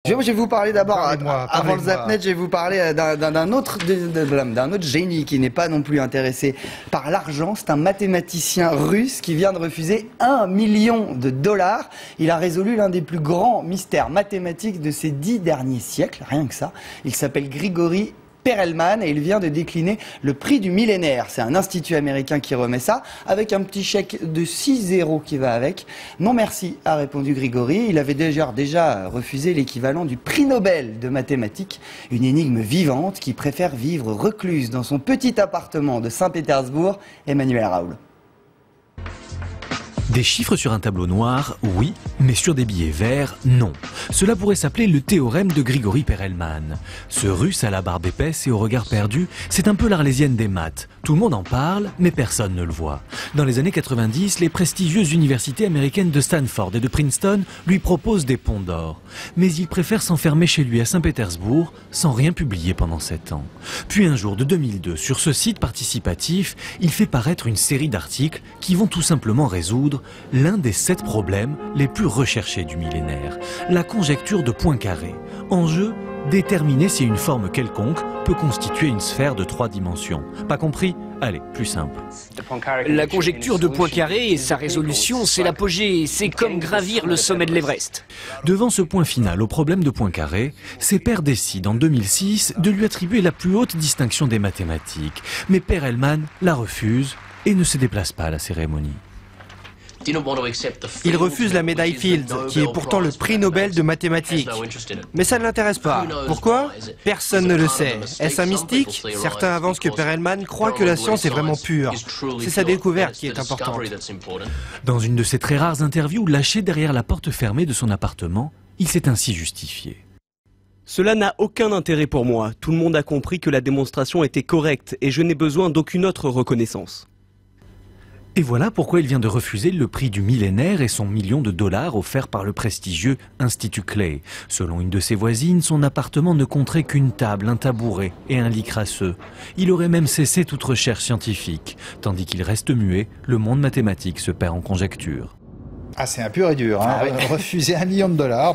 Je vais vous parler d'abord, avant le parlez-moi. Zapnet, je vais vous parler d'un autre génie qui n'est pas non plus intéressé par l'argent. C'est un mathématicien russe qui vient de refuser $1 million. Il a résolu l'un des plus grands mystères mathématiques de ces 10 derniers siècles, rien que ça. Il s'appelle Grigori Perelman et il vient de décliner le prix du millénaire. C'est un institut américain qui remet ça, avec un petit chèque de 6 zéros qui va avec. Non merci, a répondu Grigori. Il avait déjà refusé l'équivalent du prix Nobel de mathématiques, une énigme vivante qui préfère vivre recluse dans son petit appartement de Saint-Pétersbourg. Emmanuel Raoul. Des chiffres sur un tableau noir, oui, mais sur des billets verts, non. Cela pourrait s'appeler le théorème de Grigori Perelman. Ce russe à la barbe épaisse et au regard perdu, c'est un peu l'Arlésienne des maths. Tout le monde en parle, mais personne ne le voit. Dans les années 90, les prestigieuses universités américaines de Stanford et de Princeton lui proposent des ponts d'or. Mais il préfère s'enfermer chez lui à Saint-Pétersbourg, sans rien publier pendant 7 ans. Puis un jour de 2002, sur ce site participatif, il fait paraître une série d'articles qui vont tout simplement résoudre l'un des 7 problèmes les plus recherchés du millénaire, la conjecture de Poincaré. En jeu, déterminer si une forme quelconque peut constituer une sphère de 3 dimensions. Pas compris? Allez, plus simple. La conjecture de Poincaré et sa résolution, c'est l'apogée, c'est comme gravir le sommet de l'Everest. Devant ce point final au problème de Poincaré, ses pairs décident en 2006 de lui attribuer la plus haute distinction des mathématiques. Mais Perelman la refuse et ne se déplace pas à la cérémonie. Il refuse la médaille Fields, qui est pourtant le prix Nobel de mathématiques. Mais ça ne l'intéresse pas. Pourquoi? Personne ne le sait. Est-ce un mystique? Certains avancent que Perelman croit que la science est vraiment pure. C'est sa découverte qui est importante. Dans une de ses très rares interviews lâchées derrière la porte fermée de son appartement, il s'est ainsi justifié. Cela n'a aucun intérêt pour moi. Tout le monde a compris que la démonstration était correcte et je n'ai besoin d'aucune autre reconnaissance. Et voilà pourquoi il vient de refuser le prix du millénaire et son $1 million offert par le prestigieux Institut Clay. Selon une de ses voisines, son appartement ne compterait qu'une table, un tabouret et un lit crasseux. Il aurait même cessé toute recherche scientifique. Tandis qu'il reste muet, le monde mathématique se perd en conjectures. Ah, c'est un pur et dur. Hein. Refuser $1 million, bah,